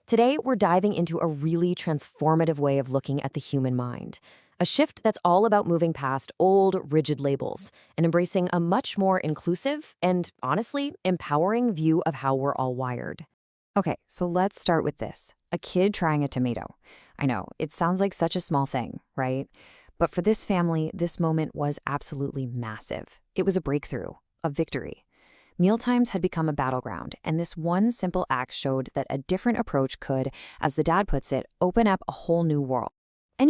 Today, we're diving into a really transformative way of looking at the human mind. A shift that's all about moving past old, rigid labels and embracing a much more inclusive and, honestly, empowering view of how we're all wired. Okay, so let's start with this. A kid trying a tomato. I know, it sounds like such a small thing, right? But for this family, this moment was absolutely massive. It was a breakthrough, a victory. Mealtimes had become a battleground, and this one simple act showed that a different approach could, as the dad puts it, open up a whole new world. And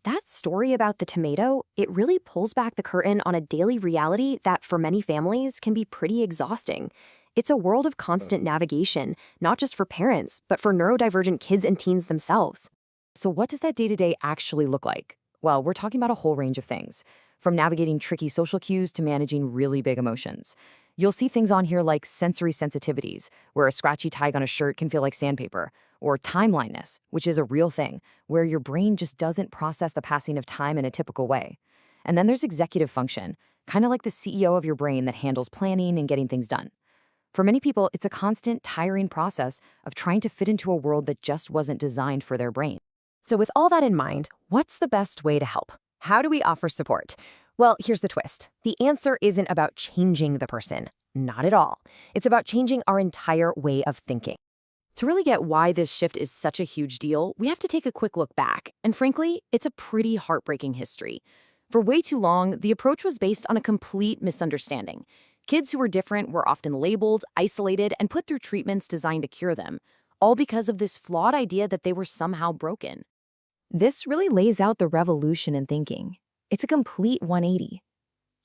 that story about the tomato, it really pulls back the curtain on a daily reality that for many families can be pretty exhausting. It's a world of constant navigation, not just for parents, but for neurodivergent kids and teens themselves. So what does that day-to-day actually look like? Well, we're talking about a whole range of things, from navigating tricky social cues to managing really big emotions. You'll see things on here like sensory sensitivities, where a scratchy tag on a shirt can feel like sandpaper, or time blindness, which is a real thing, where your brain just doesn't process the passing of time in a typical way. And then there's executive function, kind of like the CEO of your brain that handles planning and getting things done. For many people, it's a constant, tiring process of trying to fit into a world that just wasn't designed for their brain. So with all that in mind, what's the best way to help? How do we offer support? Well, here's the twist. The answer isn't about changing the person. Not at all. It's about changing our entire way of thinking. To really get why this shift is such a huge deal, we have to take a quick look back. And frankly, it's a pretty heartbreaking history. For way too long, the approach was based on a complete misunderstanding. Kids who were different were often labeled, isolated, and put through treatments designed to cure them, all because of this flawed idea that they were somehow broken. This really lays out the revolution in thinking. It's a complete 180.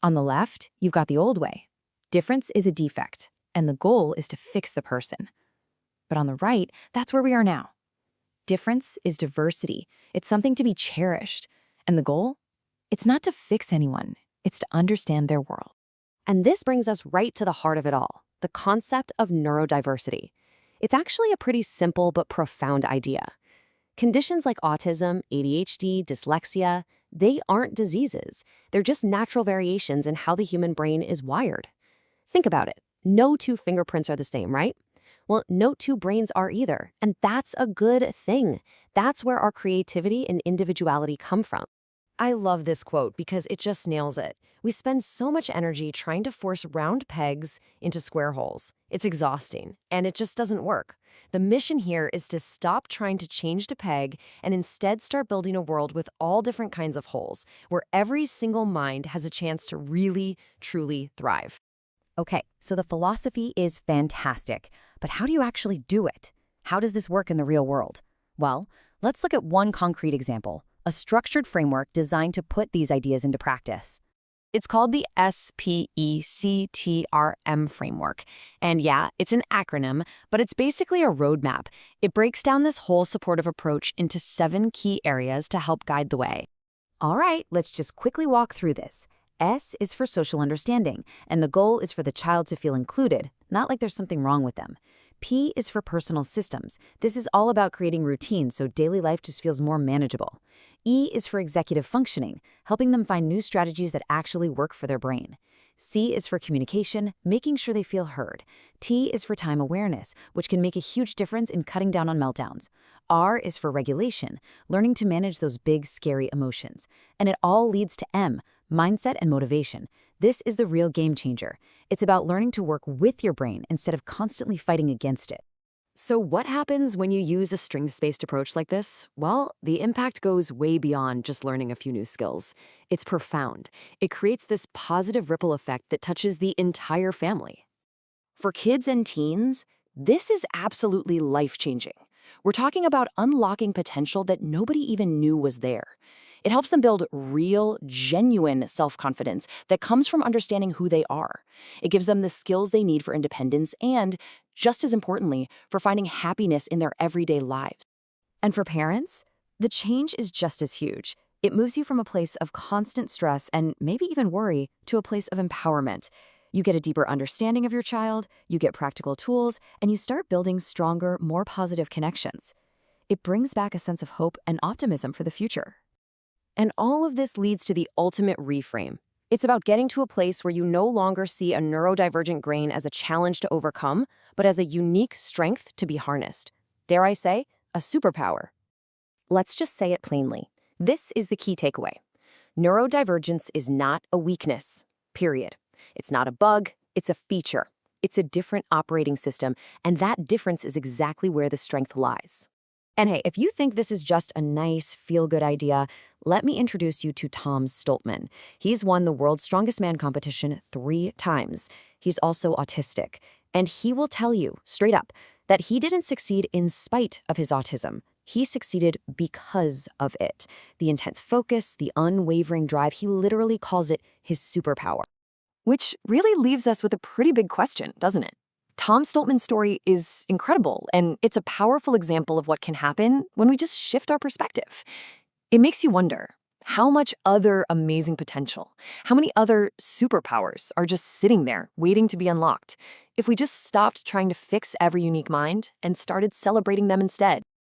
On the left, you've got the old way. Difference is a defect, and the goal is to fix the person. But on the right, that's where we are now. Difference is diversity. It's something to be cherished. And the goal? It's not to fix anyone. It's to understand their world. And this brings us right to the heart of it all, the concept of neurodiversity. It's actually a pretty simple but profound idea. Conditions like autism, ADHD, dyslexia, they aren't diseases. They're just natural variations in how the human brain is wired. Think about it. No two fingerprints are the same, right? Well, no two brains are either, and that's a good thing. That's where our creativity and individuality come from. I love this quote because it just nails it. We spend so much energy trying to force round pegs into square holes. It's exhausting, and it just doesn't work. The mission here is to stop trying to change the peg and instead start building a world with all different kinds of holes, where every single mind has a chance to really, truly thrive. Okay, so the philosophy is fantastic, but how do you actually do it? How does this work in the real world? Well, let's look at one concrete example, a structured framework designed to put these ideas into practice. It's called the S.P.E.C.T.R.M framework. And yeah, it's an acronym, but it's basically a roadmap. It breaks down this whole supportive approach into 7 key areas to help guide the way. All right, let's just quickly walk through this. S is for social understanding, and the goal is for the child to feel included, not like there's something wrong with them. P is for personal systems. This is all about creating routines so daily life just feels more manageable. E is for executive functioning, helping them find new strategies that actually work for their brain. C is for communication, making sure they feel heard. T is for time awareness, which can make a huge difference in cutting down on meltdowns. R is for regulation, learning to manage those big, scary emotions. And it all leads to M, mindset and motivation. This is the real game changer. It's about learning to work with your brain instead of constantly fighting against it. So what happens when you use a strengths-based approach like this? Well, the impact goes way beyond just learning a few new skills. It's profound. It creates this positive ripple effect that touches the entire family. For kids and teens, this is absolutely life-changing. We're talking about unlocking potential that nobody even knew was there. It helps them build real, genuine self-confidence that comes from understanding who they are. It gives them the skills they need for independence and, just as importantly, for finding happiness in their everyday lives. And for parents, the change is just as huge. It moves you from a place of constant stress and maybe even worry to a place of empowerment. You get a deeper understanding of your child, you get practical tools, and you start building stronger, more positive connections. It brings back a sense of hope and optimism for the future. And all of this leads to the ultimate reframe. It's about getting to a place where you no longer see a neurodivergent brain as a challenge to overcome, but as a unique strength to be harnessed. Dare I say, a superpower. Let's just say it plainly. This is the key takeaway. Neurodivergence is not a weakness, period. It's not a bug, it's a feature. It's a different operating system, and that difference is exactly where the strength lies. And hey, if you think this is just a nice, feel-good idea, let me introduce you to Tom Stoltman. He's won the World's Strongest Man competition 3 times. He's also autistic, and he will tell you, straight up, that he didn't succeed in spite of his autism. He succeeded because of it. The intense focus, the unwavering drive, he literally calls it his superpower. Which really leaves us with a pretty big question, doesn't it? Tom Stoltman's story is incredible, and it's a powerful example of what can happen when we just shift our perspective. It makes you wonder, how much other amazing potential, how many other superpowers are just sitting there waiting to be unlocked if we just stopped trying to fix every unique mind and started celebrating them instead?